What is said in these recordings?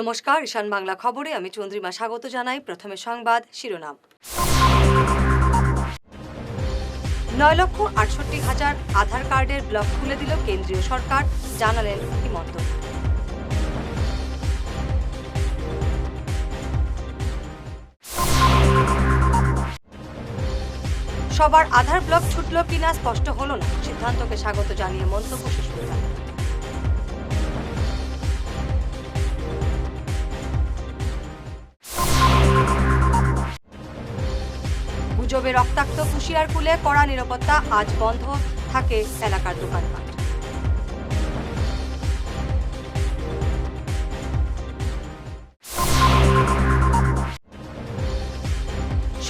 নমস্কার, ঈশান বাংলা খবরে আমি চন্দ্রিমা স্বাগত জানাই। প্রথমে সংবাদ শিরোনাম। 9,68,000 আধার কার্ডের ব্লক খুলে দিল কেন্দ্রীয় সরকার, জানালেন হিমন্ত। সবার আধার ব্লক ছুটল কিনা স্পষ্ট হলো না, সিদ্ধান্তকে স্বাগত জানিয়ে মন্তব্য সুস্মিতা। গুজবে রক্তাক্ত কুশিয়ারকুলে কড়া নিরাপত্তা, আজ বন্ধ থাকে এলাকার দোকানপাট।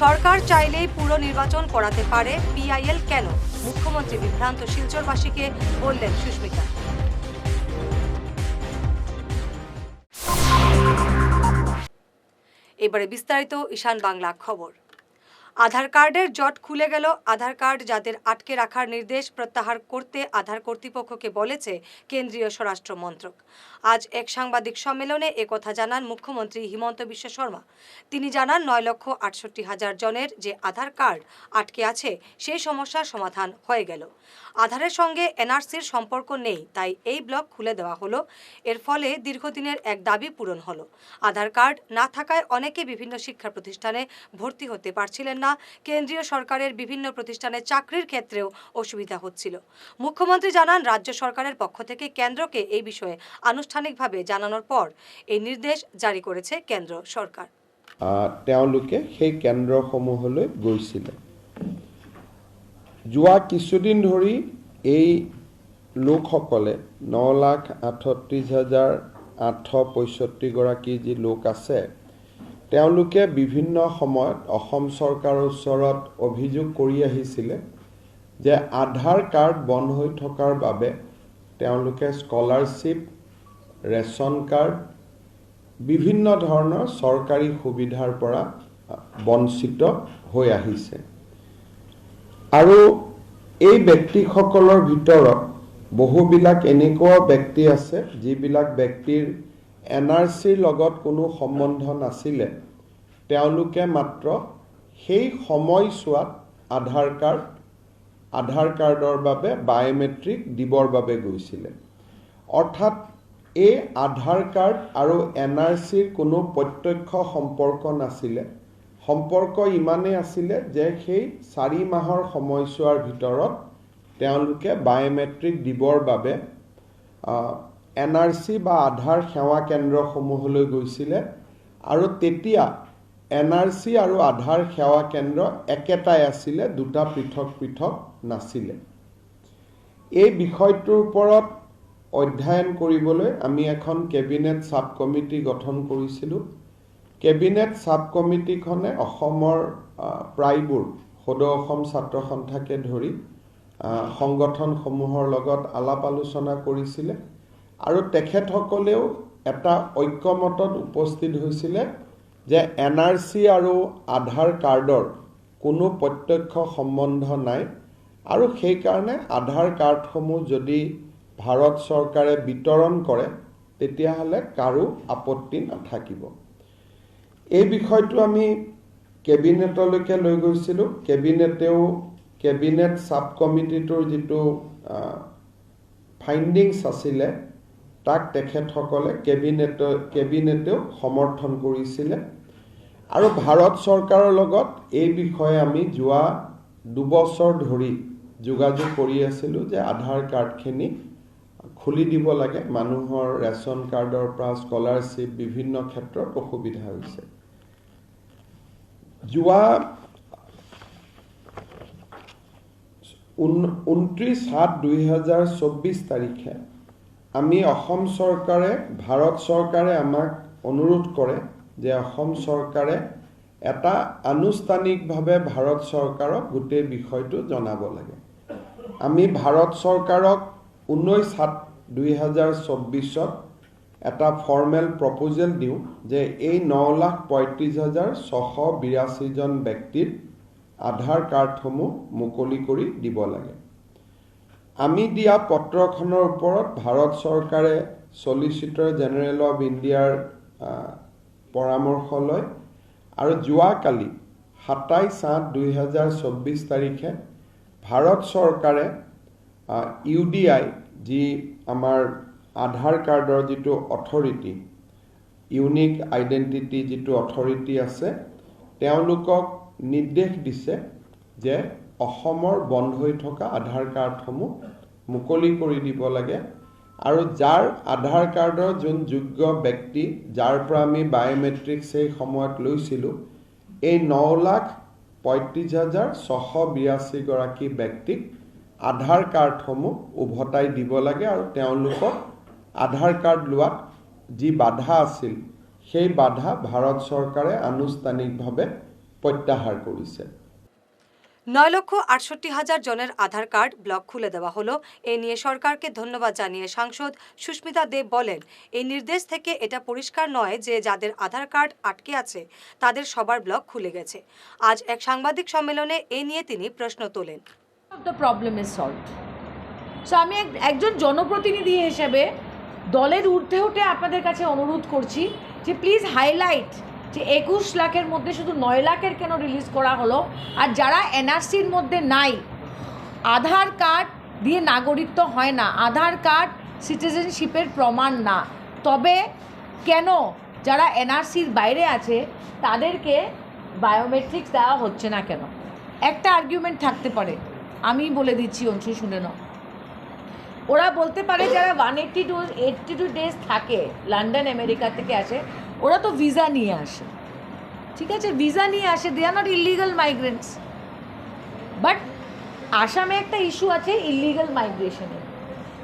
সরকার চাইলেই পুরো নির্বাচন করাতে পারে, পিআইএল কেন? মুখ্যমন্ত্রী বিভ্রান্ত শিলচরবাসীকে বললেন সুস্মিতা। এবারে বিস্তারিত ঈশান বাংলা খবর। আধার কার্ডের জট খুলে গেল। আধার কার্ড যাদের আটকে রাখার নির্দেশ প্রত্যাহার করতে আধার কর্তৃপক্ষকে বলেছে কেন্দ্রীয় স্বরাষ্ট্র মন্ত্রক। আজ এক সাংবাদিক সম্মেলনে একথা জানান মুখ্যমন্ত্রী হিমন্ত বিশ্ব শর্মা। তিনি জানান 9,68,000 জনের যে আধার কার্ড আটকে আছে সেই সমস্যার সমাধান হয়ে গেল। আধারের সঙ্গে এনআরসির সম্পর্ক নেই, তাই এই ব্লক খুলে দেওয়া হলো। এর ফলে দীর্ঘদিনের এক দাবি পূরণ হলো। আধার কার্ড না থাকায় অনেকে বিভিন্ন শিক্ষা প্রতিষ্ঠানে ভর্তি হতে পারছিলেন না। কেন্দ্রীয় সরকারের বিভিন্ন প্রতিষ্ঠানে চাকরির ক্ষেত্রেও অসুবিধা হচ্ছিল। মুখ্যমন্ত্রী জানান, রাজ্য সরকারের পক্ষ থেকে কেন্দ্রকে এই বিষয়ে আনুষ্ঠানিকভাবে জানানোর পর এই নির্দেশ জারি করেছে কেন্দ্র সরকার। তেওঁলোকে সেই কেন্দ্ৰসমূহলৈ গৈছিলে। যোৱা কিছুদিন ধৰি এই লোকসকলে 9,38,865 গৰাকী যি লোক আছে, তেওঁলোকে বিভিন্ন সময়ত অসম চৰকাৰৰ ওচৰত অভিযোগ কৰি আহিছিলে যে আধাৰ কাৰ্ড বন্ধ হৈ থকাৰ বাবে তেওঁলোকে স্কলাৰশ্বিপ, ৰেচন কাৰ্ড, বিভিন্ন ধৰণৰ চৰকাৰী সুবিধাৰ পৰা বঞ্চিত হৈ আহিছে। আৰু এই ব্যক্তিসকলৰ ভিতৰত বহুবিলাক এনেকুৱা ব্যক্তি আছে যিবিলাক ব্যক্তিৰ এনআৰচিৰ লগত কোনো সম্বন্ধ নাছিলে। তেওঁলোকে মাত্ৰ সেই সময়ছোৱাত আধাৰ কাৰ্ডৰ বাবে বায়োমেট্ৰিক দিবৰ বাবে গৈছিলে। অৰ্থাৎ এই আধাৰ কাৰ্ড আৰু এনআৰচিৰ কোনো প্ৰত্যক্ষ সম্পৰ্ক নাছিলে। সম্পৰ্ক ইমানেই আছিলে যে সেই 4 মাহৰ সময়ছোৱাৰ ভিতৰত তেওঁলোকে বায়োমেট্ৰিক দিবৰ বাবে এনআৰচি বা আধাৰ সেৱা কেন্দ্ৰসমূহলৈ গৈছিলে। আৰু তেতিয়া এনআৰচি আৰু আধাৰ সেৱা কেন্দ্ৰ একেটাই আছিলে, দুটা পৃথক পৃথক নাছিলে। এই বিষয়টোৰ ওপৰত অধ্যয়ন কৰিবলৈ আমি এখন কেবিনেট সাব কমিটি গঠন কৰিছিলোঁ। কেবিনেট সাব কমিটিখনে অসমৰ প্ৰায়বোৰ সদৌ অসম ছাত্ৰ সন্থাকে ধৰি সংগঠনসমূহৰ লগত আলাপ আলোচনা কৰিছিলে। আৰু তেখেতসকলেও এটা ঐক্যমতত উপস্থিত হৈছিলে যে এনআৰচি আৰু আধাৰ কাৰ্ডৰ কোনো প্ৰত্যক্ষ সম্বন্ধ নাই। আৰু সেইকাৰণে আধাৰ কাৰ্ডসমূহ যদি ভাৰত চৰকাৰে বিতৰণ কৰে তেতিয়াহ'লে কাৰো আপত্তি নাথাকিব। এই বিষয়টো আমি কেবিনেটলৈকে লৈ গৈছিলোঁ। কেবিনেট সাব কমিটিটোৰ যিটো ফাইণ্ডিংছ আছিলে তাক তেখেতসকলে কেবিনেটেও সমৰ্থন কৰিছিলে। আৰু ভাৰত চৰকাৰৰ লগত এই বিষয়ে আমি যোৱা 2 বছৰ ধৰি যোগাযোগ কৰি আছিলোঁ যে আধাৰ কাৰ্ডখিনি খুলি দিব লাগে। মানুহৰ ৰেচন কাৰ্ডৰ পৰা স্কলাৰশ্বিপ বিভিন্ন ক্ষেত্ৰত অসুবিধা হৈছে। যোৱা 29/7/2024 তাৰিখে আমি অসম চৰকাৰে, ভাৰত চৰকাৰে আমাক অনুৰোধ কৰে যে অসম চৰকাৰে এটা আনুষ্ঠানিকভাৱে ভাৰত চৰকাৰক গোটেই বিষয়টো জনাব লাগে। আমি ভাৰত চৰকাৰক 19/7/2024 এটা ফৰ্মেল প্ৰপ'জেল দিওঁ যে এই 9,35,682 জন ব্যক্তিৰ আধাৰ কাৰ্ডসমূহ মুকলি কৰি দিব লাগে। আমি দিয়া পত্ৰখনৰ ওপৰত ভাৰত চৰকাৰে সলিচিটৰ জেনেৰেল অফ ইণ্ডিয়াৰ পৰামৰ্শ লয় আৰু যোৱাকালি 27/8/2024 তাৰিখে ভাৰত চৰকাৰে UDI যি আমাৰ আধাৰ কাৰ্ডৰ যিটো অথৰিটি ইউনিক আইডেণ্টিটি যিটো অথৰিটি আছে তেওঁলোকক নিৰ্দেশ দিছে যে অসমৰ বন্ধ হৈ থকা আধাৰ কাৰ্ডসমূহ মুকলি কৰি দিব লাগে আৰু যাৰ আধাৰ কাৰ্ডৰ যোন যোগ্য ব্যক্তি যাৰ পৰা আমি বায়োমেট্ৰিক সেই সময়ত লৈছিলোঁ এই 9,35,682 গৰাকী ব্যক্তিক আধাৰ কাৰ্ডসমূহ উভতাই দিব লাগে আৰু তেওঁলোকক আধাৰ কাৰ্ড লোৱাত যি বাধা আছিল সেই বাধা ভাৰত চৰকাৰে আনুষ্ঠানিকভাৱে প্ৰত্যাহাৰ কৰিছে। 9,68,000 জনের আধার কার্ড ব্লক খুলে দেওয়া হলো। এ নিয়ে সরকারকে ধন্যবাদ জানিয়ে সাংসদ সুস্মিতা দেব বলেন, এই নির্দেশ থেকে এটা পরিষ্কার নয় যে যাদের আধার কার্ড আটকে আছে তাদের সবার ব্লক খুলে গেছে। আজ এক সাংবাদিক সম্মেলনে এ নিয়ে তিনি প্রশ্ন তোলেন। The problem is solved. So আমি একজন জনপ্রতিনিধি হিসেবে দলের ঊর্ধ্বে উঠে আপনাদের কাছে অনুরোধ করছি যে প্লিজ হাইলাইট যে 21 লাখের মধ্যে শুধু 9 লাখের কেন রিলিজ করা হলো, আর যারা এনআরসির মধ্যে নাই, আধার কার্ড দিয়ে নাগরিকত্ব হয় না, আধার কার্ড সিটিজেনশিপের প্রমাণ না, তবে কেন যারা এনআরসির বাইরে আছে তাদেরকে বায়োমেট্রিক্স দেওয়া হচ্ছে না কেন? একটা আর্গুমেন্ট থাকতে পারে, আমি বলে দিচ্ছি, অংশু শুনে নাও। ওরা বলতে পারে যারা 182 ডেজ থাকে, লন্ডন আমেরিকা থেকে আসে, ওরা তো ভিসা নিয়ে আসে, ঠিক আছে, ভিসা নিয়ে আসে, they are not illegal migrants. But আসামে একটা ইস্যু আছে ইলিগাল মাইগ্রেশনের,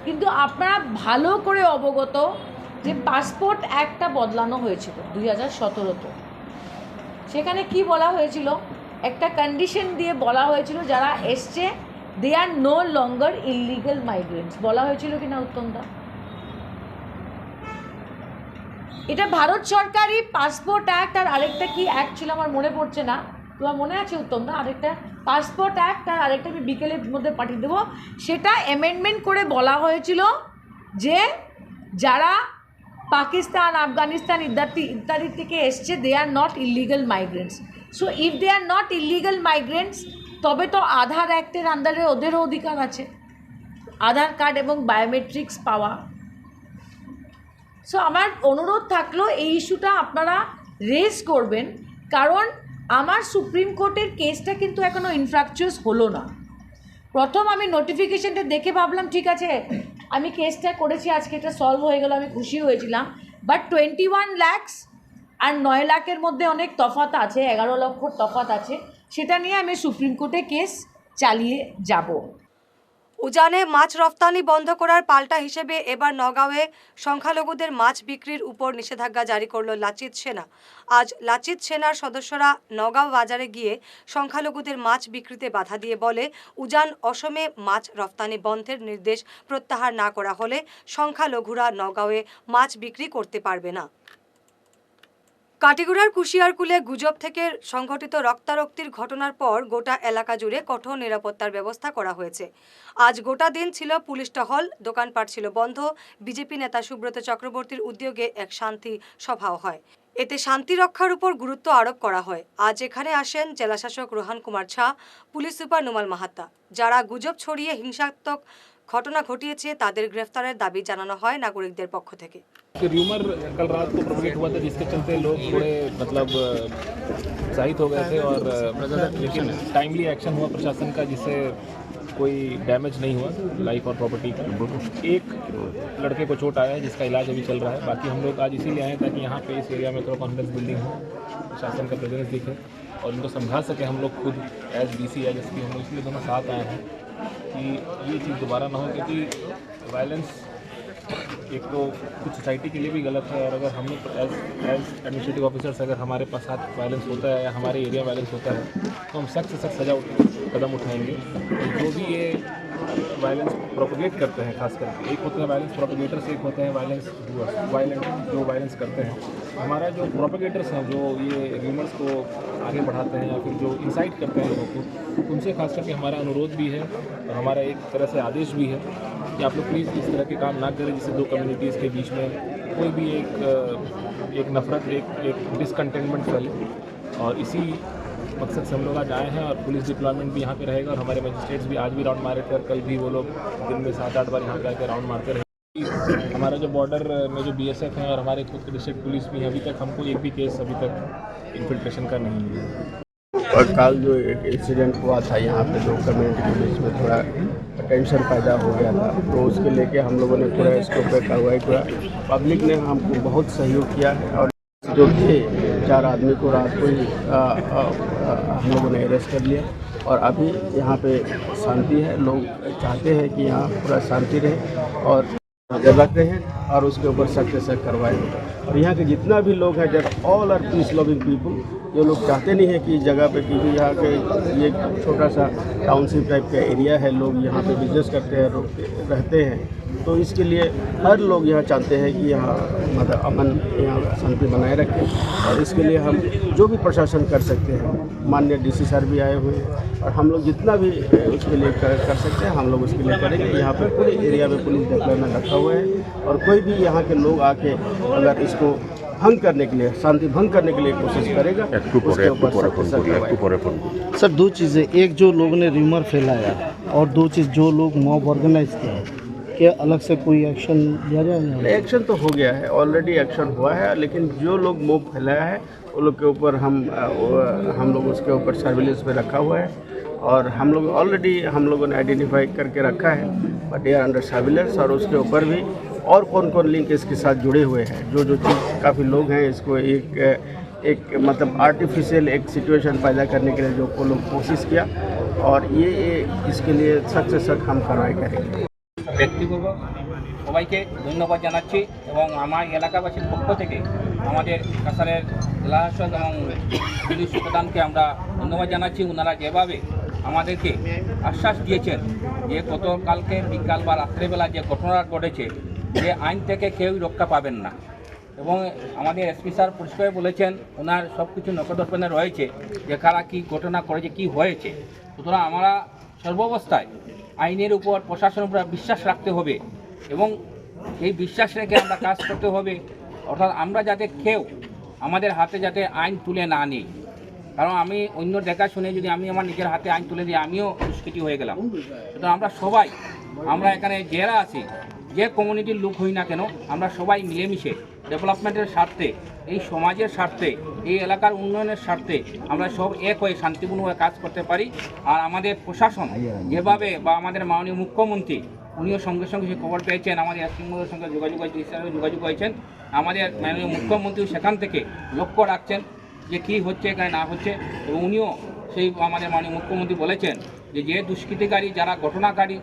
কিন্তু আপনারা ভালো করে অবগত যে পাসপোর্ট অ্যাক্টটা বদলানো হয়েছিল 2017-তে। সেখানে কি বলা হয়েছিল, একটা কন্ডিশন দিয়ে বলা হয়েছিল যারা এসছে they R no longer illegal migrants, বলা হয়েছিল কিনা উত্তমদা? এটা ভারত সরকারই পাসপোর্ট অ্যাক্ট আর আরেকটা কি অ্যাক্ট ছিল আমার মনে পড়ছে না, তোমার মনে আছে উত্তমদা? আরেকটা পাসপোর্ট অ্যাক্ট আর আরেকটা আমি বিকেলের মধ্যে পাঠিয়ে দেবো। সেটা অ্যামেন্ডমেন্ট করে বলা হয়েছিল যে যারা পাকিস্তান, আফগানিস্তান ইত্যাদি থেকে এসছে they are not illegal migrants. So if they are not illegal migrants তবে তো আধার অ্যাক্টের আন্ডারে ওদেরও অধিকার আছে আধার কার্ড এবং বায়োমেট্রিক্স পাওয়া। সো আমার অনুরোধ থাকলো এই ইস্যুটা আপনারা রেজ করবেন, কারণ আমার সুপ্রিম কোর্টের কেসটা কিন্তু এখনও ইনফ্র্যাকচুয়াস হলো না। প্রথম আমি নোটিফিকেশনটা দেখে ভাবলাম ঠিক আছে আমি কেসটা করেছি, আজকে এটা সলভ হয়ে গেল, আমি খুশি হয়েছিলাম। বাট 21 লাখ আর 9 লাখের মধ্যে অনেক তফাৎ আছে, 11 লক্ষর তফাৎ আছে, সেটা নিয়ে আমি সুপ্রিম কোর্টে কেস চালিয়ে যাব। উজানে মাছ রফতানি বন্ধ করার পাল্টা হিসেবে এবার নগাঁওয়ে সংখ্যালঘুদের মাছ বিক্রির উপর নিষেধাজ্ঞা জারি করল লাচিত সেনা। আজ লাচিত সেনার সদস্যরা নগাঁও বাজারে গিয়ে সংখ্যালঘুদের মাছ বিক্রিতে বাধা দিয়ে বলে, উজান অসমে মাছ রফতানি বন্ধের নির্দেশ প্রত্যাহার না করা হলে সংখ্যালঘুরা নগাঁওয়ে মাছ বিক্রি করতে পারবে না। কাটিগুড়ার কুশিয়ারকুলে গুজব থেকে সংঘটিত রক্তারক্তির ঘটনার পর গোটা এলাকা জুড়ে কঠোর নিরাপত্তার ব্যবস্থা করা হয়েছে। আজ গোটা দিন ছিল পুলিশ টহল, দোকানপাট ছিল বন্ধ। বিজেপি নেতা সুব্রত চক্রবর্তীর উদ্যোগে এক শান্তি সভাও হয়, এতে শান্তি রক্ষার উপর গুরুত্ব আরোপ করা হয়। আজ এখানে আসেন জেলাশাসক রোহান কুমার ঝা, পুলিশ সুপার নুমাল মাহাত্তা। যারা গুজব ছড়িয়ে হিংসাত্মক ঘটনা ঘটিয়েছে তাদের গ্রেফতারের দাবি জানানো হয় নাগরিকদের পক্ষ থেকে। र्यूमर कल रात को प्रोपेगेट हुआ था जिसके चलते लोग थोड़े मतलब उत्साहित हो गए थे, और लेकिन टाइमली एक्शन हुआ प्रशासन का जिससे कोई डैमेज नहीं हुआ लाइफ और प्रॉपर्टी का। एक लड़के को चोट आया है जिसका इलाज अभी चल रहा है। बाकी हम लोग आज इसीलिए आए ताकि यहाँ पे इस एरिया में थोड़ा कॉन्फिडेंस बिल्डिंग हो, प्रशासन का प्रेजेंस दिखे और उनको समझा सके हम लोग खुद एज डीसी एज एसपी हम लोग इसलिए दोनों साथ आए हैं कि ये चीज़ दोबारा ना हो, क्योंकि वायलेंस एक तो कुछ सोसाइटी के लिए भी गलत है, और अगर हम लोग एज एडमिनिस्ट्रेटिव ऑफिसर्स अगर हमारे पास साथ वायलेंस होता है या हमारे एरिया वायलेंस होता है तो हम सख्त से सख्त सजा कदम उठाएंगे। जो भी ये वायलेंस प्रोपेगेट करते हैं, खास करके एक होते हैं वायलेंस प्रोपेगेटर्स, एक होते हैं वायलेंस जो वायलेंस करते हैं। हमारा जो प्रोपेगेटर्स हैं, जो ये र्यूमर्स को आगे बढ़ाते हैं या फिर जो इंसाइट करते हैं लोगों को, उनसे खास करके हमारा अनुरोध भी है और हमारा एक तरह से आदेश भी है कि आप लोग प्लीज़ इस तरह के काम ना करें जिससे दो कम्युनिटीज़ के बीच में कोई भी एक नफरत एक डिसकंटेनमेंट फैले, और इसी मकसद से हम लोग आज आए हैं। और पुलिस डिप्लॉयमेंट भी यहाँ पे रहेगा, और हमारे मजिस्ट्रेट्स भी आज भी राउंड मारे थे, और कल भी वो लोग दिन में 7-8 बार यहाँ पे आकर राउंड मारते रहे। हमारा जो बॉर्डर में जो BSF है और हमारे खुद के डिस्ट्रिक्ट पुलिस भी है, अभी तक हमको एक भी केस अभी तक इन्फिल्ट्रेशन का नहीं मिला। और कल जो एक इंसिडेंट हुआ था यहाँ पे, जो कम्युनिटी के बीच में थोड़ा टेंशन पैदा हो गया था, तो उसके लेके हम लोगों ने थोड़ा इसको पे कार्रवाई किया। पब्लिक ने हमको बहुत सहयोग किया है, और जो थे 4 आदमी को रात को ही हम लोगों ने अरेस्ट कर लिया। और अभी यहाँ पे शांति है, लोग चाहते हैं कि यहाँ पूरा शांति रहे और नजर रखते हैं, और उसके ऊपर सख्त से सख्त कार्रवाई होगा। और यहाँ के जितना भी लोग हैं, they're all are peace loving people, जो लोग चाहते नहीं है कि इस जगह पे, क्योंकि यहाँ के ये छोटा सा टाउनशिप टाइप का एरिया है, लोग यहाँ पे बिजनेस करते हैं, रहते हैं, तो इसके लिए हर लोग यहाँ चाहते हैं कि यहाँ मतलब अमन, यहाँ शांति बनाए रखें। और इसके लिए हम जो भी प्रशासन कर सकते हैं, माननीय DC सर भी आए हुए हैं, और हम लोग जितना भी उसके लिए कर सकते हैं हम लोग उसके लिए करेंगे। यहाँ पे पूरे एरिया में पुलिस डिप्लॉयमेंट रखा हुआ है, और कोई भी यहाँ के लोग आके अगर इसको भंग करने के लिए, शांति भंग करने के लिए कोशिश करेगा, उसके ऊपर सख्त। सर 2 चीज़ें, एक जो लोगों ने र्यूमर फैलाया, और 2 चीज़ जो लोग मॉब ऑर्गेनाइज किए, क्या अलग से कोई एक्शन लिया जाएगा? एक्शन तो हो गया है, ऑलरेडी एक्शन हुआ है, लेकिन जो लोग मॉब फैलाया है उन लोग के ऊपर हम लोग उसके ऊपर सर्विलेंस पे रखा हुआ है, और हम लोग ऑलरेडी हम लोगों ने आइडेंटिफाई करके रखा है, but they are under surveillance. और उसके ऊपर भी और कौन कौन लिंक इसके साथ जुड़े हुए हैं, जो चीज़ काफ़ी लोग हैं, इसको एक मतलब आर्टिफिशियल एक सिचुएशन पैदा करने के लिए जो को लोग कोशिश किया, और ये इसके लिए सख्त से सख्त हम कार्रवाई करेंगे। ব্যক্তিবর্গ সবাইকে ধন্যবাদ জানাচ্ছি, এবং আমার এলাকাবাসীর পক্ষ থেকে আমাদের কাছাড়ের জেলা শাসক এবং পুলিশ প্রধানকে আমরা ধন্যবাদ জানাচ্ছি। ওনারা যেভাবে আমাদেরকে আশ্বাস দিয়েছেন যে গতকালকে বিকাল বা রাত্রেবেলা যে ঘটনা ঘটেছে, যে আইন থেকে কেউই রক্ষা পাবেন না, এবং আমাদের SP স্যার পরিষ্কার বলেছেন ওনার সব কিছু নজরদারিতে রয়েছে যে কারা কী ঘটনা করেছে, কী হয়েছে। সুতরাং আমরা সর্বাবস্থায় আইনের উপর, প্রশাসনের উপর বিশ্বাস রাখতে হবে, এবং এই বিশ্বাস রেখে আমরা কাজ করতে হবে। অর্থাৎ আমরা যাতে কেউ আমাদের হাতে যাতে আইন তুলে না নিই, কারণ আমি অন্য দেখা শুনে যদি আমি আমার নিজের হাতে আইন তুলে দিই, আমিও দুষ্কৃতী হয়ে গেলাম। সুতরাং আমরা সবাই, আমরা এখানে যারা আছি, যে কমিউনিটির লোক হই না কেন, আমরা সবাই মিলেমিশে ডেভেলপমেন্টের স্বার্থে, এই সমাজের স্বার্থে, এই এলাকার উন্নয়নের স্বার্থে আমরা সব এক হয়ে শান্তিপূর্ণভাবে কাজ করতে পারি। আর আমাদের প্রশাসন যেভাবে, বা আমাদের মাননীয় মুখ্যমন্ত্রী, উনিও সঙ্গে সঙ্গে সে খবর পেয়েছেন, আমাদের এসপির সঙ্গে যোগাযোগ হয়েছেন, আমাদের মাননীয় মুখ্যমন্ত্রীও সেখান থেকে লক্ষ্য রাখছেন যে কী হচ্ছে এখানে না হচ্ছে, এবং উনিও সেই আমাদের মাননীয় মুখ্যমন্ত্রী বলেছেন যে যে দুষ্কৃতিকারী, যারা ঘটনাকারী,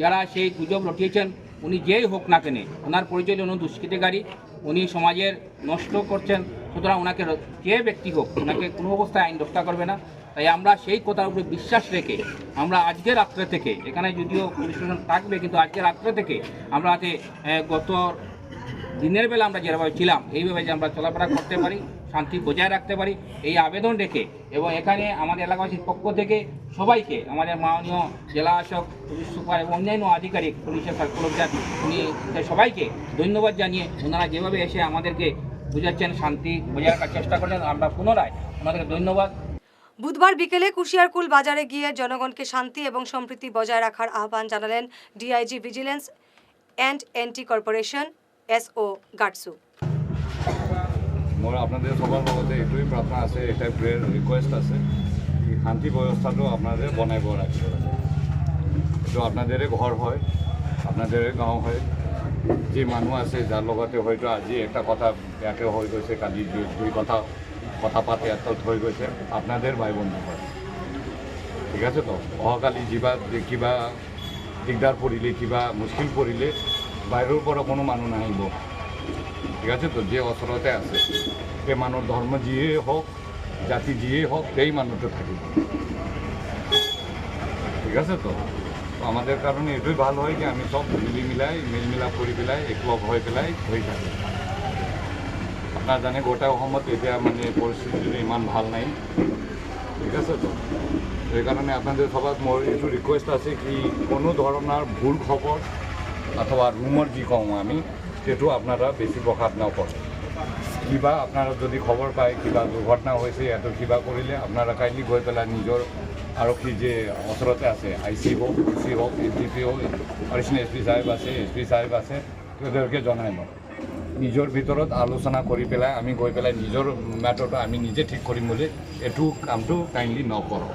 যারা সেই গুজব রটিয়েছেন, উনি যেই হোক না কেন, ওনার পরিচয় উনি দুষ্কৃতিকারী, উনি সমাজের নষ্ট করছেন। সুতরাং ওনাকে যে ব্যক্তি হোক, ওনাকে কোনো অবস্থায় আইন রক্ষা করবে না। তাই আমরা সেই কথার উপরে বিশ্বাস রেখে আমরা আজকে রাত্রে থেকে, এখানে যদিও পুলিশ প্রশাসন থাকবে, কিন্তু আজকে রাত্রে থেকে আমরা গত দিনের বেলা আমরা যেভাবে ছিলাম এইভাবে যে আমরা চলাফেরা করতে পারি, শান্তি বজায় রাখতে পারি, এই আবেদন রেখে, এবং এখানে আমাদের এলাকাবাসীর পক্ষ থেকে সবাইকে, আমাদের মাননীয় জেলা শাসক, পুলিশ সুপার এবং অন্যান্য আধিকারিক, পুলিশের সার্কুলার, উনি সবাইকে ধন্যবাদ জানিয়ে ওনারা যেভাবে এসে আমাদেরকে বুঝাচ্ছেন, শান্তি বজায় রাখার চেষ্টা করছেন, আমরা পুনরায় ওনাদেরকে ধন্যবাদ। বুধবার বিকেলে কুশিয়ারকুল বাজারে গিয়ে জনগণকে শান্তি এবং সম্প্রীতি বজায় রাখার আহ্বান জানালেন DIG vigilance and anti corporation SO গাটসু। মোৰ আপোনালোকে সবার লগতে এইটোৱেই প্ৰাৰ্থনা আছে, এটাই প্ৰেয়াৰ ৰিকুৱেষ্ট আছে, শান্তি ব্যৱস্থাটো আপোনালোকে বনাই ৰাখিব লাগে। এইটো আপোনালোকৰে ঘৰ হয়, আপোনালোকৰে গাঁও হয়, যি মানুহ আছে যাৰ লগতে হয়তো আজি একটা কথা বেয়াকৈ হৈ গৈছে, কালি দুই কথা পাতে এতত হৈ গৈছে, আপোনালোকৰ ভাই বন্ধু হয়, ঠিক আছে তো। অহাকালি কিবা দিগদাৰ পৰিলে, কিবা মুশকিল পৰিলে বাহিৰৰ পৰা কোনো মানুহ নাহিব, ঠিক আছে তো। যে ওচৰতে আছে সেই মানুহৰ ধৰ্ম যিয়েই হওক, জাতি যিয়েই হওক, সেই মানুহটো থাকিব, ঠিক আছে তো। আমাদের কারণে এটাই ভালো হয় যে আমি সব মিলমিলাপ কৰি পেলাই একলগ হৈ পেলাই হৈ থাকে। আপনারা জানে গোটা অসমত এতিয়া মানে পৰিস্থিতি ইমান ভাল নাই, ঠিক আছে তো। সেইকাৰণে আপনাদের সবাক মোৰ এইটো ৰিকুৱেষ্ট আছে কি কোনো ধৰণৰ ভুল খবৰ অথবা ৰুমৰ যি কওঁ আমি, সেইটো আপনারা বেশি প্রকাশ নকরেন। কিবা আপনারা যদি খবৰ পায় কিবা দুৰ্ঘটনা হৈছে ইয়াতো কিবা কৰিলে আপনারা কাইণ্ডলি গৈ পেলাই নিজৰ আৰক্ষী যে ওচৰতে আছে IC হওক PC হওক SDP হওক এডিশ্যনেল SP সাহেব আছে SP সাহেব আছে তেওঁলোকে জনাই মোক নিজৰ ভিতৰত আলোচনা কৰি পেলাই আমি গৈ পেলাই নিজৰ মেটাৰটো আমি নিজে ঠিক কৰিম বুলি এইটো কামটো কাইণ্ডলি নকৰোঁ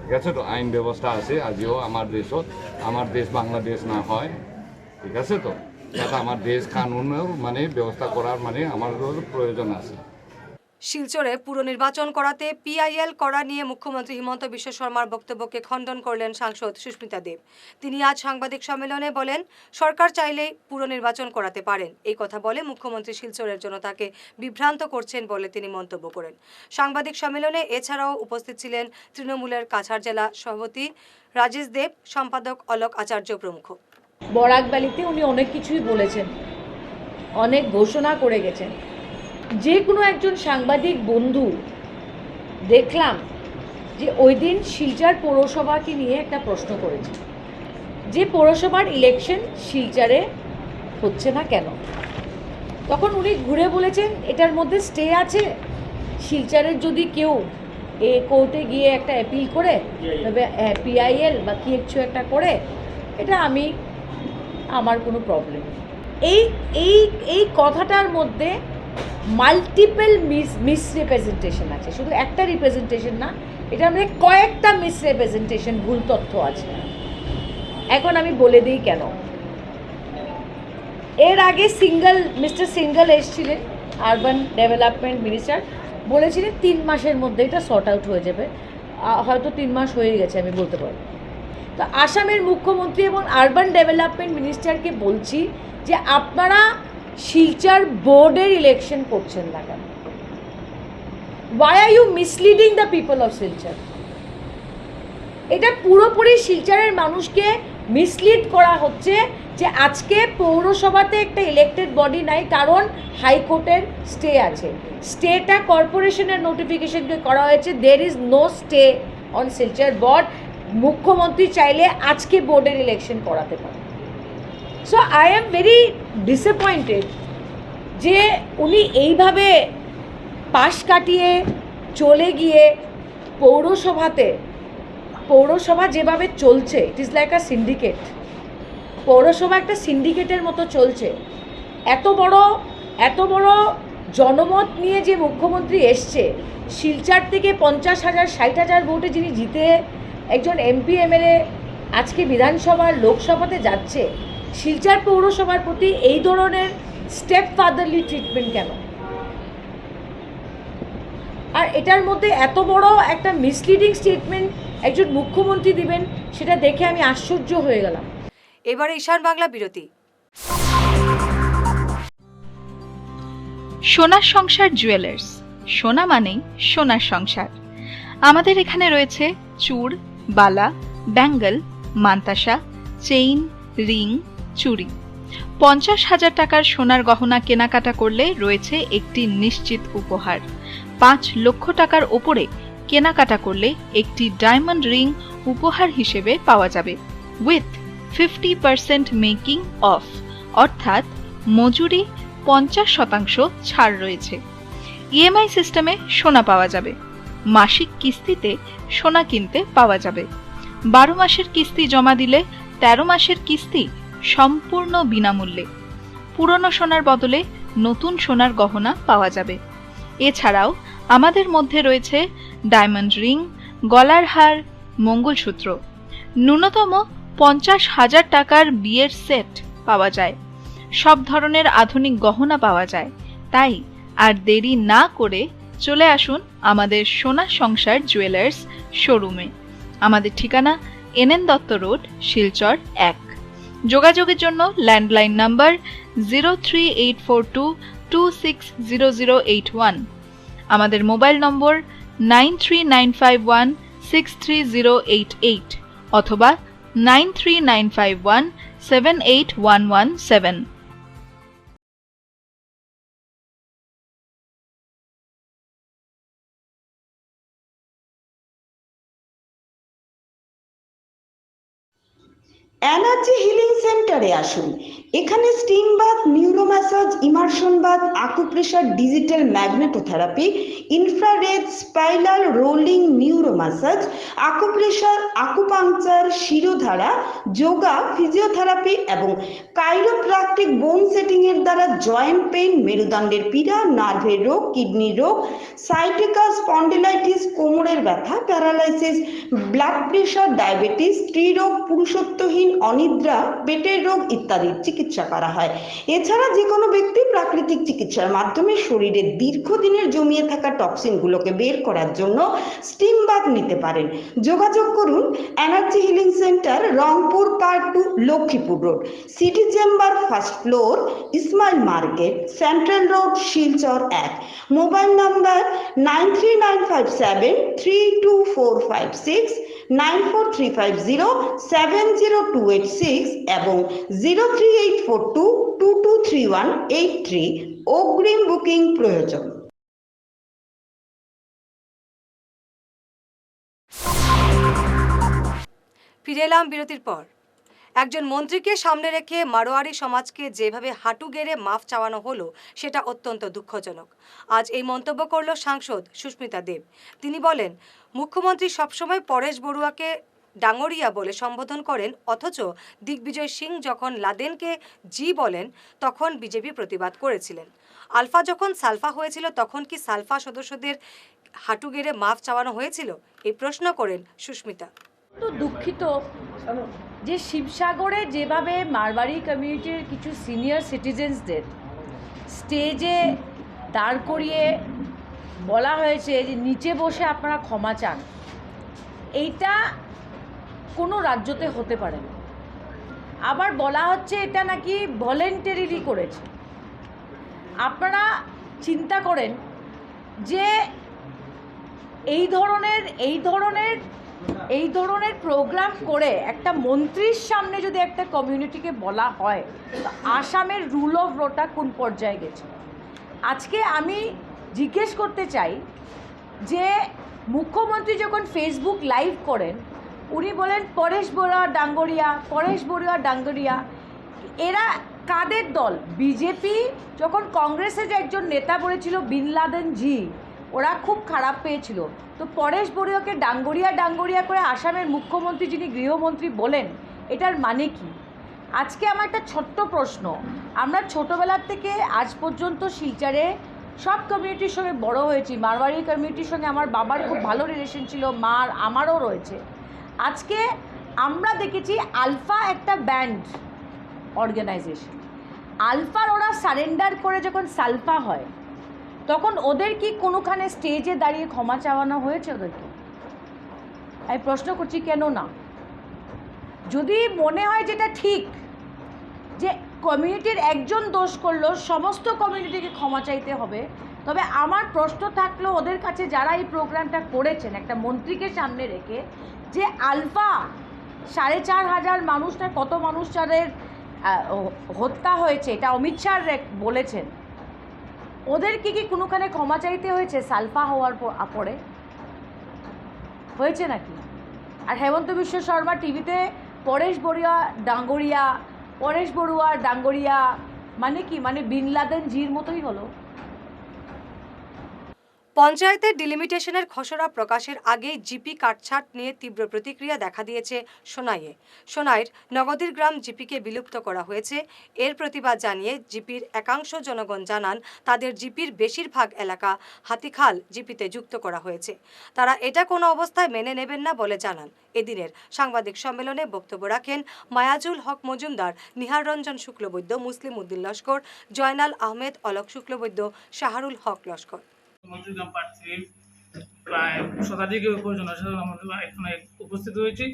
ঠিক আছে তো আইন ব্যৱস্থা আছে আজিও আমাৰ দেশত আমাৰ দেশ বাংলাদেশ না হয় ঠিক আছে তো এটা আমার দেশ কানুনের মানে ব্যবস্থা করার মানে আমার প্রয়োজন আছে শিলচরে পুর নির্বাচন করাতে PIL করা নিয়ে মুখ্যমন্ত্রী হিমন্ত বিশ্ব শর্মার বক্তব্যকে খণ্ডন করলেন সাংসদ সুস্মিতা দেব। তিনি আজ সাংবাদিক সম্মেলনে বলেন, সরকার চাইলেই পুর নির্বাচন করাতে পারেন। এই কথা বলে মুখ্যমন্ত্রী শিলচরের জনতাকে বিভ্রান্ত করছেন বলে তিনি মন্তব্য করেন। সাংবাদিক সম্মেলনে এছাড়াও উপস্থিত ছিলেন তৃণমূলের কাছাড় জেলা সভাপতি রাজেশ দেব, সম্পাদক অলোক আচার্য প্রমুখ। বরাক ভ্যালিতে উনি অনেক কিছুই বলেছেন, অনেক ঘোষণা করে গেছেন। যে কোনো একজন সাংবাদিক বন্ধু দেখলাম যে ওই দিন শিলচর পৌরসভাকে নিয়ে একটা প্রশ্ন করেছে যে পৌরসভার ইলেকশন শিলচরে হচ্ছে না কেন। তখন উনি ঘুরে বলেছেন এটার মধ্যে স্টে আছে, শিলচরের যদি কেউ কোর্টে গিয়ে একটা অ্যাপিল করে তবে PIL বা কি কিছু একটা করে এটা আমার কোনো প্রবলেম নেই। এই কথাটার মধ্যে মাল্টিপল মিসরিপ্রেজেন্টেশন আছে, শুধু একটা রিপ্রেজেন্টেশন না, এটার মধ্যে কয়েকটা মিসরিপ্রেজেন্টেশন, ভুল তথ্য আছে। এখন আমি বলে দিই কেন। এর আগে মিস্টার সিঙ্গল এসেছিলেন, আরবান ডেভেলপমেন্ট মিনিস্টার, বলেছিলেন 3 মাসের মধ্যে এটা সর্ট আউট হয়ে যাবে। হয়তো 3 মাস হয়ে গেছে, আমি বলতে পারবো। তো আসামের মুখ্যমন্ত্রী এবং আরবান ডেভেলপমেন্ট মিনিস্টারকে বলছি যে আপনারা শিলচর বোর্ডের ইলেকশন করছেন না কেন? Why are you misleading the people of Silchar? এটা পুরোপুরি শিলচরের মানুষকে মিসলিড করা হচ্ছে যে আজকে পৌরসভাতে একটা ইলেক্টেড বডি নাই, কারণ হাইকোর্টের স্টে আছে। স্টেটা কর্পোরেশনের নোটিফিকেশনকে করা হয়েছে, there is no stay on Silchar board. মুখ্যমন্ত্রী চাইলে আজকে বোর্ডের ইলেকশন করাতে পারে। So I am very disappointed যে উনি এইভাবে পাশ কাটিয়ে চলে গিয়ে পৌরসভা যেভাবে চলছে, it is like a syndicate. পৌরসভা একটা সিন্ডিকেটের মতো চলছে। এত বড় জনমত নিয়ে যে মুখ্যমন্ত্রী এসছে, শিলচর থেকে 50,000 60,000 ভোটে যিনি জিতে একজন MP MLA আজকে বিধানসভার লোকসভাতে যাচ্ছে, শিলচর পৌরসভার প্রতি এই ধরনের স্টেপ ফাদারলি ট্রিটমেন্ট কেন? আর এটার মধ্যে এত বড় একটা মিসলিডিং স্টেটমেন্ট একজন মুখ্যমন্ত্রী দিবেন, সেটা দেখে আমি আশ্চর্য হয়ে গেলাম। এবারে ঈশান বাংলা বিরতি। সোনার সংসার জুয়েলার্স, সোনা মানেই সোনার সংসার। আমাদের এখানে রয়েছে চূড়, বালা, ব্যাঙ্গল, মান্তাসা, চেইন, রিং, চুড়ি। 50,000 টাকার সোনার গহনা কেনাকাটা করলে রয়েছে একটি নিশ্চিত উপহার। 5 লক্ষ টাকার ওপরে কেনাকাটা করলে একটি ডায়মন্ড রিং উপহার হিসেবে পাওয়া যাবে, উইথ 50% মেকিং অফ, অর্থাৎ মজুরি 50% ছাড় রয়েছে। EMI সিস্টেমে সোনা পাওয়া যাবে। মাসিক কিস্তিতে সোনা কিনতে পাওয়া যাবে। 12 মাসের কিস্তি জমা দিলে 13 মাসের কিস্তি সম্পূর্ণ বিনামূল্যে। পুরনো সোনার বদলে নতুন সোনার গহনা পাওয়া যাবে। এছাড়াও আমাদের মধ্যে রয়েছে ডায়মন্ড রিং, গলার হার, মঙ্গলসূত্র। ন্যূনতম 50,000 টাকার বিয়ের সেট পাওয়া যায়। সব ধরনের আধুনিক গহনা পাওয়া যায়। তাই আর দেরি না করে চলে আসুন আমাদের সোনা সংসার জুয়েলার্স শোরুমে। আমাদের ঠিকানা NN দত্ত রোড, শিলচর 1। যোগাযোগের জন্য ল্যান্ডলাইন নাম্বার 03842260081, আমাদের মোবাইল নম্বর 9395163088 অথবা 9395178117। এনার্জি হিলিং সেন্টারে আসুন। এখানে steam bath, neuro massage, immersion bath, acupressure, digital magnetotherapy, infrared, spiral rolling neuro massage, acupressure, acupuncture, shirodhara, yoga, physiotherapy এবং কাইরোপ্র্যাকটিক বোন সেটিং এর দ্বারা জয়েন্ট পেইন, মেরুদণ্ডের পীড়া, নার্ভের রোগ, কিডনি রোগ, সাইটিকা, স্পন্ডিলাইটিস, কোমরের ব্যথা, প্যারালাইসিস, ব্লাড প্রেশার, ডায়াবেটিস, স্ত্রীরোগ, পুরুষত্বহীন, অনিদ্রা, পেটের রোগ ইত্যাদির চিকিৎসা করা হয়। এছাড়া যে কোনো ব্যক্তি প্রাকৃতিক চিকিৎসার মাধ্যমে শরীরে দীর্ঘদিনের জমিয়ে থাকা টক্সিনগুলোকে বের করার জন্য স্টিম বাথ নিতে পারেন। যোগাযোগ করুন energy healing centre, Rangpur part 2, Lakshmipur road, city chamber, first floor, Ismail market, central road, Silchar 1। Mobile number 9395732456, 9435070286 এবং 03842223183। অগ্রিম বুকিং প্রয়োজন। ফিরে এলাম বিরতির পর। একজন মন্ত্রীকে সামনে রেখে মারোয়ারি সমাজকে যেভাবে হাঁটু গেড়ে মাফ চাওয়ানো হলো সেটা অত্যন্ত দুঃখজনক। আজ এই মন্তব্য করল সাংসদ সুস্মিতা দেব। তিনি বলেন, মুখ্যমন্ত্রী সবসময় পরেশ বড়ুয়াকে ডাঙ্গরিয়া বলে সম্বোধন করেন, অথচ দিগ্বিজয় সিং যখন লাদেনকে জি বলেন তখন বিজেপি প্রতিবাদ করেছিলেন। আলফা যখন সালফা হয়েছিল তখন কি সালফা সদস্যদের হাঁটু গেড়ে মাফ চাওয়ানো হয়েছিল? এই প্রশ্ন করেন সুস্মিতা। তো দুঃখিত যে শিবসাগরে যেভাবে মারওয়ারি কমিউনিটির কিছু সিনিয়র সিটিজেন্সদের স্টেজে দাঁড় করিয়ে বলা হয়েছে যে নিচে বসে আপনারা ক্ষমা চান, এইটা কোনো রাজ্যতে হতে পারে না। আবার বলা হচ্ছে এটা নাকি ভলেন্টারিলি করেছে। আপনারা চিন্তা করেন যে এই ধরনের প্রোগ্রাম করে একটা মন্ত্রীর সামনে যদি একটা কমিউনিটিকে বলা হয়, তো আসামের রুল অফ লটা কোন পর্যায়ে গেছে। আজকে আমি জিজ্ঞেস করতে চাই যে মুখ্যমন্ত্রী যখন ফেসবুক লাইভ করেন, উনি বলেন পরেশ বড়ুয়া ডাঙ্গরিয়া, পরেশ বড়ুয়া ডাঙ্গরিয়া। এরা কাদের দল? বিজেপি যখন কংগ্রেসের যে একজন নেতা বলেছিল বিন লাদেন জি, ওরা খুব খারাপ পেয়েছিল। তো পরেশ বড়ুয়াকে ডাঙ্গরিয়া ডাঙ্গরিয়া করে আসামের মুখ্যমন্ত্রী যিনি গৃহমন্ত্রী বলেন, এটার মানে কি? আজকে আমার একটা ছোট্ট প্রশ্ন। আমরা ছোটোবেলার থেকে আজ পর্যন্ত শিলচরে সব কমিউনিটির সঙ্গে বড় হয়েছি। মারওয়ারি কমিউনিটির সঙ্গে আমার বাবার খুব ভালো রিলেশন ছিল, মার আমারও রয়েছে। আজকে আমরা দেখেছি আলফা একটা ব্যান্ড অর্গানাইজেশন, আলফার ওরা সারেন্ডার করে যখন সালফা হয়, তখন ওদের কি কোনোখানে স্টেজে দাঁড়িয়ে ক্ষমা চাওয়ানো হয়েছে ওদেরকে? আমি প্রশ্ন করছি, কেন না? যদি মনে হয় যেটা ঠিক যে কমিউনিটির একজন দোষ করলো, সমস্ত কমিউনিটিকে ক্ষমা চাইতে হবে, তবে আমার প্রশ্ন থাকলো ওদের কাছে যারা এই প্রোগ্রামটা করেছেন একটা মন্ত্রীকে সামনে রেখে, যে আলফা 4500 মানুষটা কত মানুষ যাদের হত্যা হয়েছে, এটা অমিত শাহ বলেছেন, ওদেরকে কি কোনোখানে ক্ষমা চাইতে হয়েছে সালফা হওয়ার পরে? হয়েছে নাকি? আর হেমন্ত বিশ্ব শর্মা টিভিতে পরেশ বড়ুয়া ডাঙ্গরিয়া, পরেশ বড়ুয়া ডাঙ্গরিয়া মানে কি? মানে বিন লাদেন জির মতোই হলো। পঞ্চায়েতের ডিলিমিটেশনের খসড়া প্রকাশের আগেই জিপি কাটছাঁট নিয়ে তীব্র প্রতিক্রিয়া দেখা দিয়েছে সোনাইয়ে। সোনাইয়ের নগদীর গ্রাম জিপিকে বিলুপ্ত করা হয়েছে। এর প্রতিবাদ জানিয়ে জিপির একাংশ জনগণ জানান তাদের জিপির বেশিরভাগ এলাকা হাতিখাল জিপিতে যুক্ত করা হয়েছে। তারা এটা কোনো অবস্থায় মেনে নেবেন না বলে জানান। এদিনের সাংবাদিক সম্মেলনে বক্তব্য রাখেন মায়াজুল হক মজুমদার, নিহার রঞ্জন শুক্লবৈদ্য, মুসলিম উদ্দিন লস্কর, জয়নাল আহমেদ, অলোক শুক্লবৈদ্য, শাহরুল হক লস্কর। নজরুলগ্রাম পার্ট 3 প্রায় শতাধিকের উপর জনসাধারণ আমাদের এখানে উপস্থিত হয়েছে।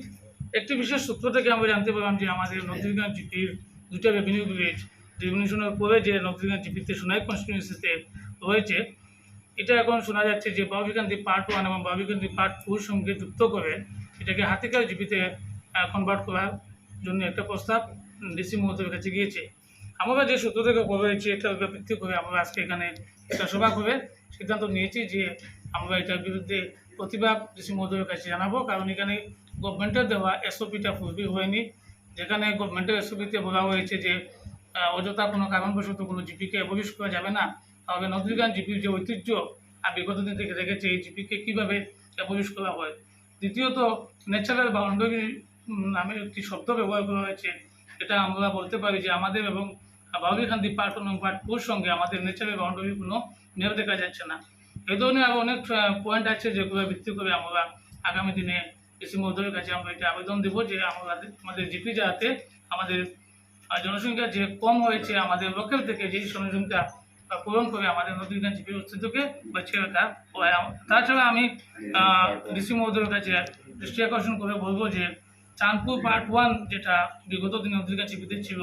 একটি বিশেষ সূত্র থেকে আমরা জানতে পারলাম যে আমাদের নদীরগাঁ জিপির দুটো রেভিনিউ ভিলেজ ডিভিশনের পরে যে নদীরগাঁ জিপিতে সোনাই কনস্টিটিউয়েন্সিতে রয়েছে, এটা এখন শোনা যাচ্ছে যে বাবুইকান্দি পার্ট 1 এবং বাবুইকান্দি পার্ট 2 সঙ্গে যুক্ত করে এটাকে হাতিখাল জিপিতে কনভার্ট করার জন্য একটা প্রস্তাব ডিসি মহোদয়ের কাছে গিয়েছে। আমরা যে সূত্র থেকে খবর হয়েছে এটার উপর ভিত্তি করে আমরা আজকে এখানে একটা সভা করে সিদ্ধান্ত নিয়েছি যে আমরা এটার বিরুদ্ধে প্রতিবাদ ডিসি মহোদয়ের কাছে জানাবো, কারণ এখানে গভর্নমেন্টের দেওয়া এসওপিটা ফুলফিল হয়নি। যেখানে গভর্নমেন্টের এসওপিতে বলা হয়েছে যে অযথা কোনো কারণবশত কোনো জিপিকে অ্যাবলিশ করা যাবে না, তাহলে নদীগ্রাম জিপির যে ঐতিহ্য বিগত দিন থেকে রেখেছে এই জিপিকে কীভাবে অ্যাবলিশ করা হয়। দ্বিতীয়ত ন্যাচারাল বাউন্ডারি নামে একটি শব্দ ব্যবহার করা হয়েছে, এটা আমরা বলতে পারি যে আমাদের এবং বাউরিখান্দি পার্ট 1 এবং পার্ট 2 সঙ্গে আমাদের ন্যাচারাল বাউন্ডারির কোনো মিল দেখা যাচ্ছে না। এই ধরনের আরও অনেক পয়েন্ট আছে যেগুলো ভিত্তি করে আমরা আগামী দিনে ডিসি মহোদয়ের কাছে আমরা এটা আবেদন দেবো যে আমাদের জিপি যাতে আমাদের জনসংখ্যা যে কম হয়েছে আমাদের লোকাল থেকে যে জনসংখ্যা পূরণ করে আমাদের নদীগ্রাম জিপির অস্তিত্বকে বাঁচিয়ে রাখা হয়। তাছাড়া আমি ডিসি মহোদয়ের কাছে দৃষ্টি আকর্ষণ করে বলবো যে চাঁদপুর পার্ট 1 যেটা বিগত দিনে নদীগ্রাম জিপিতে ছিল,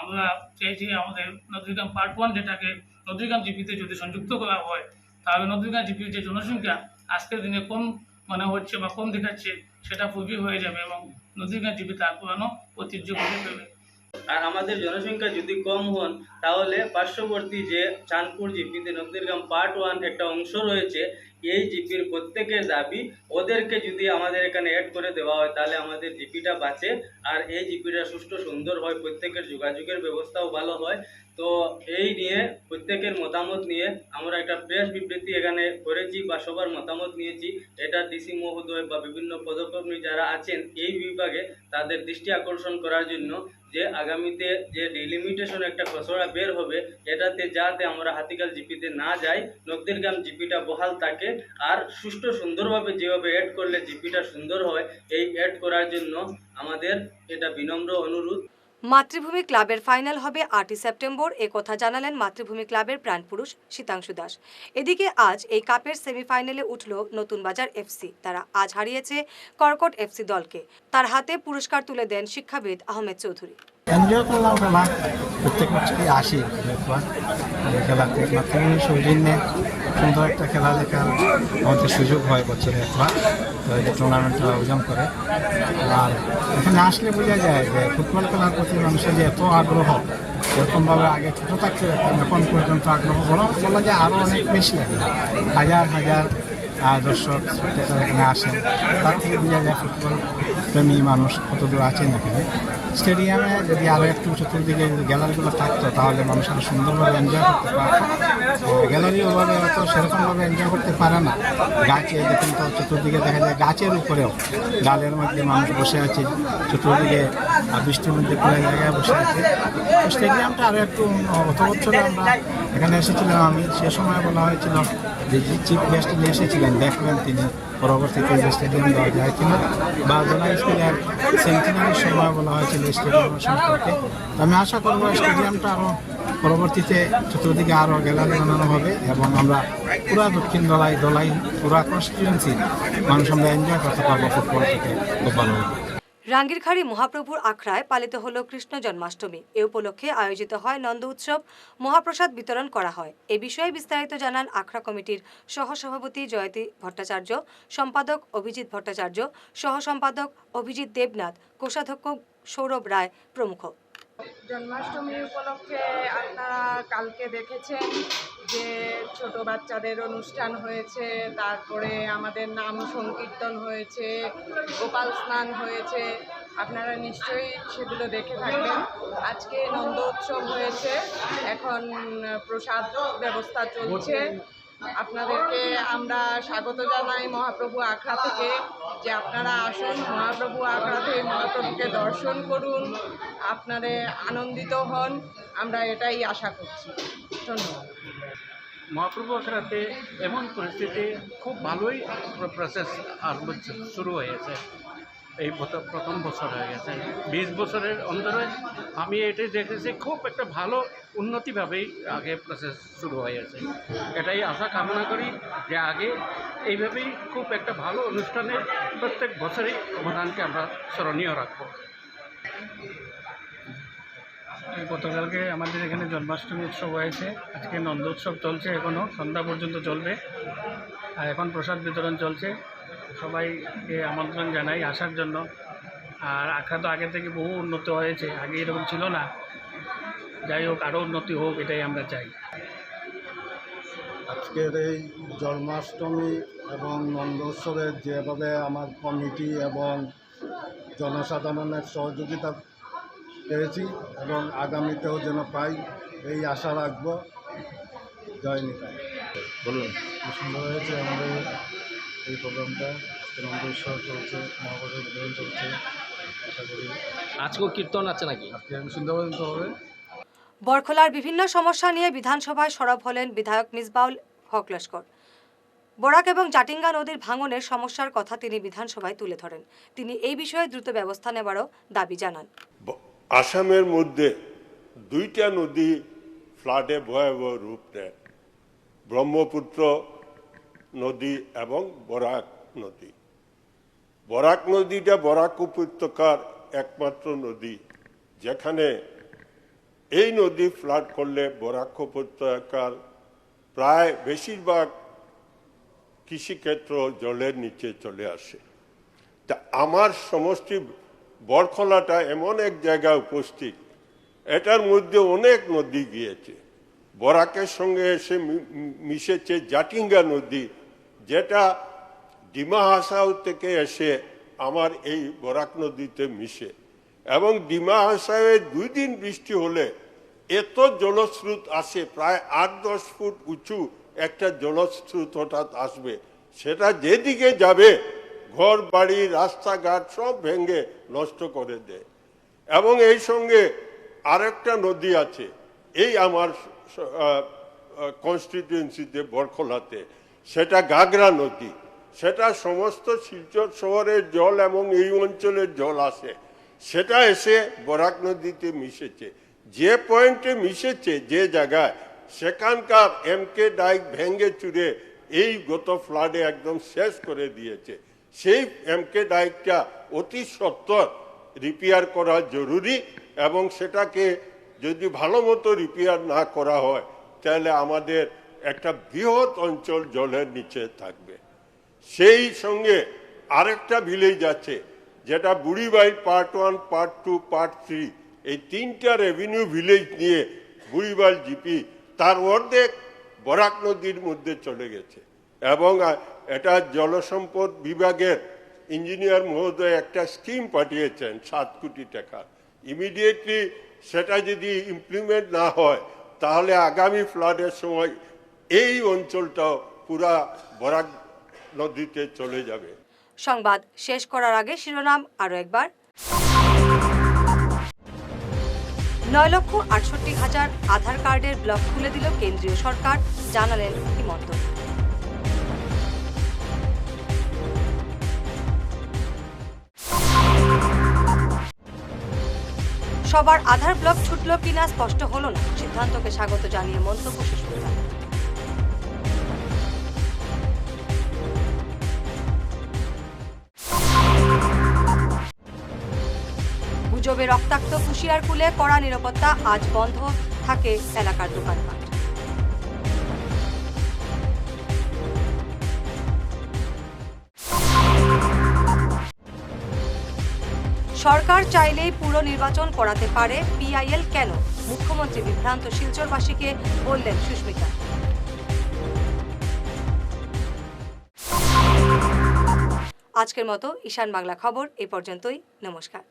আমরা চাইছি আমাদের নদীগ্রাম পার্ট 1 যেটাকে নদীগ্রাম জিপিতে যদি সংযুক্ত করা হয় তাহলে নদীগ্রাম জিপির যে জনসংখ্যা আজকের দিনে কম মনে হচ্ছে বা কম দেখাচ্ছে সেটা পূর্বই হয়ে যাবে এবং নদীগ্রাম জিপি তার পুরানো ঐতিহ্য বজায় দেবে। আর আমাদের জনসংখ্যা যদি কম হন তাহলে পার্শ্ববর্তী যে চাঁদপুর জিপিতে নদীগ্রাম পার্ট 1 একটা অংশ রয়েছে, এই জিপির প্রত্যেকের দাবি ওদেরকে যদি আমাদের এখানে অ্যাড করে দেওয়া হয় তাহলে আমাদের জিপিটা বাঁচে আর এই জিপিটা সুষ্ঠু সুন্দর হয়, প্রত্যেকের যোগাযোগের ব্যবস্থাও ভালো হয়। তো এই নিয়ে প্রত্যেকের মতামত নিয়ে আমরা একটা প্রেস বিবৃতি এখানে করেছি বা সবার মতামত নিয়েছি। এটা ডিসি মহোদয় বা বিভিন্ন পদকর্মী যারা আছেন এই বিভাগে তাদের দৃষ্টি আকর্ষণ করার জন্য যে আগামীতে যে ডিলিমিটেশন একটা খসড়া বের হবে এটাতে যাতে আমরা হাতিগাল জিপিতে না যাই, নদীগ্রাম জিপিটা বহাল থাকে আর সুষ্ঠু সুন্দরভাবে যেভাবে অ্যাড করলে জিপিটা সুন্দর হয় এই অ্যাড করার জন্য আমাদের এটা বিনম্র অনুরোধ। মাতৃভূমি ক্লাবের ফাইনাল হবে 8ই সেপ্টেম্বর, কথা জানালেন মাতৃভূমি ক্লাবের প্রাণপুরুষ শীতাংশু দাস। এদিকে আজ এই কাপের সেমিফাইনালে উঠল নতুন বাজার এফসি। তারা আজ হারিয়েছে কর্কট এফসি দলকে। তার হাতে পুরস্কার তুলে দেন শিক্ষাবিদ আহমেদ চৌধুরী। এনজয় করলাম খেলা, প্রত্যেক বছরই আসি খেলাতে। মাতৃভূমি সৌজন্যে সুন্দর একটা খেলা দেখার আমাদের সুযোগ হয় বছরে একবার, টুর্নামেন্টটা আয়োজন করে। আর এখানে আসলে বোঝা যায় যে ফুটবল খেলার প্রতি মানুষের যে এত আগ্রহ, এরকমভাবে আগে ছোটো থাকতে এখন পর্যন্ত আগ্রহ বলা যায় আরও অনেক বেশি লাগে। হাজার হাজার দর্শক এখানে আসেন, তার থেকে বোঝা যায় ফুটবল প্রেমী মানুষ কতদূর আছেন এখানে। স্টেডিয়ামে যদি আরও একটু চতুর্দিকে গ্যালারিগুলো থাকতো তাহলে মানুষ আরও সুন্দরভাবে এনজয় করতে পারত। গ্যালারি ওভাবে হয়তো সেরকমভাবে এনজয় করতে পারে না। গাছে দেখুন তো চতুর্দিকে দেখা যায় গাছের উপরেও ডালের মধ্যে মানুষ বসে আছে, চতুর্দিকে বৃষ্টির মধ্যে খোলা জায়গায় বসে আছে। স্টেডিয়ামটা আরও একটু গত বছরে আমরা এখানে এসেছিলাম, আমি সে সময় বলা হয়েছিল যে চিফ গেস্ট নিয়ে এসেছিলেন, দেখবেন তিনি পরবর্তীতে যে স্টেডিয়াম দেওয়া যায় কিনা, বা জেলা স্কুলের সেন্টিনারির সময় বলা হয়েছিল স্টেডিয়ামের সম্পর্কে। আমি আশা করব স্টেডিয়ামটা আরও পরবর্তীতে চতুর্দিকে আরও গ্যালারি বানানো হবে এবং আমরা পুরা দক্ষিণ দলাই পুরা কনস্টিটিউয়েন্সি মানুষ আমরা এনজয় করতে পারবো ফুটবল থেকে খুব ভালো। রাঙ্গিরখাড়ি মহাপ্রভুর আখড়ায় পালিত হল কৃষ্ণ জন্মাষ্টমী। এ উপলক্ষে আয়োজিত হয় নন্দ উৎসব, মহাপ্রসাদ বিতরণ করা হয়। এ বিষয়ে বিস্তারিত জানান আখড়া কমিটির সহসভাপতি জয়তী ভট্টাচার্য, সম্পাদক অভিজিৎ ভট্টাচার্য, সহ সম্পাদক অভিজিৎ দেবনাথ, কোষাধ্যক্ষ সৌরভ রায় প্রমুখ। জন্মাষ্টমী উপলক্ষে আপনারা কালকে দেখেছেন যে ছোট বাচ্চাদের অনুষ্ঠান হয়েছে, তারপরে আমাদের নাম সংকীর্তন হয়েছে, গোপাল স্নান হয়েছে, আপনারা নিশ্চয়ই সেগুলো দেখে থাকবেন। আজকে নন্দ উৎসব হয়েছে, এখন প্রসাদ ব্যবস্থা চলছে। আপনাদেরকে আমরা স্বাগত জানাই মহাপ্রভু আখড়া থেকে, যে আপনারা আসুন মহাপ্রভু আখড়া থেকে মহাপ্রভুকে দর্শন করুন, আপনাদের আনন্দিত হন, আমরা এটাই আশা করছি। ধন্যবাদ। মহাপ্রভু আখড়াতে এমন পরিস্থিতি খুব ভালোই প্রসেস আরম্ভ শুরু হয়েছে। এই প্রথম বছর হয়ে গেছে, 20 বছরের অন্তরে আমি এটাই দেখেছি খুব একটা ভালো উন্নতিভাবেই আগে প্রসেস শুরু হয়েছে। এটাই আশা কামনা করি যে আগে এইভাবেই খুব একটা ভালো অনুষ্ঠানে প্রত্যেক বছরই অবদানকে আমরা স্মরণীয় রাখব। গতকালকে আমাদের এখানে জন্মাষ্টমী উৎসব হয়েছে, আজকে নন্দ উৎসব চলছে, এখনও সন্ধ্যা পর্যন্ত চলবে। আর এখন প্রসাদ বিতরণ চলছে, সবাইকে আমন্ত্রণ জানাই আসার জন্য। আর আখড়া তো আগে থেকে বহু উন্নত হয়েছে, আগে এরকম ছিল না। যাই হোক, আরও উন্নতি হোক, এটাই আমরা চাই। আজকের এই জন্মাষ্টমী এবং নন্দোৎসবে যেভাবে আমার কমিটি এবং জনসাধারণের সহযোগিতা পেয়েছি এবং আগামীতেও যেন পাই এই আশা রাখবো। জয় নিতাই। বলুন। খুব সুন্দর হয়েছে আমাদের এই প্রোগ্রামটা। নন্দ উৎসব চলছে, মহাপ্রসাদ বিতরণ চলছে। আশা করি আজকেও কীর্তন আছে নাকি? আজকে সুন্দরবন তো হবে। বরখলার বিভিন্ন সমস্যা নিয়ে বিধানসভায় সরব হলেন বিধায়ক মিসবাউল হক লস্কর। বরাক এবং জাটিঙ্গা নদীর ভাঙনের সমস্যার কথা তিনি বিধানসভায় তুলে ধরেন। তিনি এই বিষয়ে দ্রুত ব্যবস্থা নেবারও দাবি জানান। আসামের মধ্যে দুইটা নদী ফ্লাডে ভয়াবহ রূপ নেয়, ব্রহ্মপুত্র নদী এবং বরাক নদী। বরাক নদীটা বরাক উপত্যকার একমাত্র নদী, যেখানে এই নদী ফ্লাড করলে বরাক উপত্যকার প্রায় বেশিরভাগ কৃষিক্ষেত্র জলের নিচে চলে আসে। তা আমার সমষ্টি বরখলাটা এমন এক জায়গায় উপস্থিত, এটার মধ্যে অনেক নদী গিয়েছে। বরাকের সঙ্গে এসে মিশেছে জাটিঙ্গা নদী, যেটা ডিমা হাসাও থেকে এসে আমার এই বরাক নদীতে মিশে, এবং ডিমা হাসাওয়ে 2 দিন বৃষ্টি হলে এত জলস্রোত আসে, প্রায় 8-10 ফুট উঁচু একটা জলস্রোত হঠাৎ আসবে, সেটা যেদিকে যাবে ঘর বাড়ি রাস্তাঘাট সব ভেঙে নষ্ট করে দেয়। এবং এই সঙ্গে আরেকটা নদী আছে এই আমার কনস্টিটিউয়েন্সিতে বরখলাতে, সেটা গাগরা নদী। সেটা সমস্ত শিলচর শহরের জল এবং এই অঞ্চলের জল আসে, সেটা এসে বরাক নদীতে মিশেছে। যে পয়েন্টে মিশেছে, যে জায়গায়, সেখানকার এমকে ডাইক ভেঙে চুরে এই গত ফ্লাডে একদম শেষ করে দিয়েছে। সেই এমকে ডাইকটা অতি সত্বর রিপেয়ার করা জরুরি, এবং সেটাকে যদি ভালো মতো রিপেয়ার না করা হয় তাহলে আমাদের একটা বৃহৎ অঞ্চল জলের নিচে থাকবে। সেই সঙ্গে আরেকটা ভিলেজ আছে, যেটা বুড়িবাইল পার্ট 1, পার্ট 2, পার্ট 3, এই 3টা রেভিনিউ ভিলেজ নিয়ে বুড়িবাইল জিপি তার অর্ধেক বরাক নদীর মধ্যে চলে গেছে। এবং এটা জলসম্পদ বিভাগের ইঞ্জিনিয়ার মহোদয় একটা স্কিম পাঠিয়েছেন 7 কোটি টাকা। ইমিডিয়েটলি সেটা যদি ইমপ্লিমেন্ট না হয় তাহলে আগামী ফ্লাডের সময় এই অঞ্চলটাও পুরা বরাক নদীতে চলে যাবে। সংবাদ শেষ করার আগে শিরোনাম আরো একবার। 9,68,000 আধার কার্ডের ব্লক খুলে দিল কেন্দ্রীয় সরকার, জানালেন হিমন্ত। সবার আধার ব্লক ছুটল কিনা স্পষ্ট হলো না, সিদ্ধান্তকে স্বাগত জানিয়ে মন্তব্য সুস্মিতা। গুজবে রক্তাক্ত কুশিয়ারকুলে কড়া নিরাপত্তা, আজ বন্ধ থাকে এলাকার দোকানপাট। সরকার চাইলেই পুরো নির্বাচন করাতে পারে, পিআইএল কেন? মুখ্যমন্ত্রী বিভ্রান্ত শিলচরবাসীকে বললেন সুস্মিতা। আজকের মতো ঈশান বাংলা খবর এ পর্যন্তই। নমস্কার।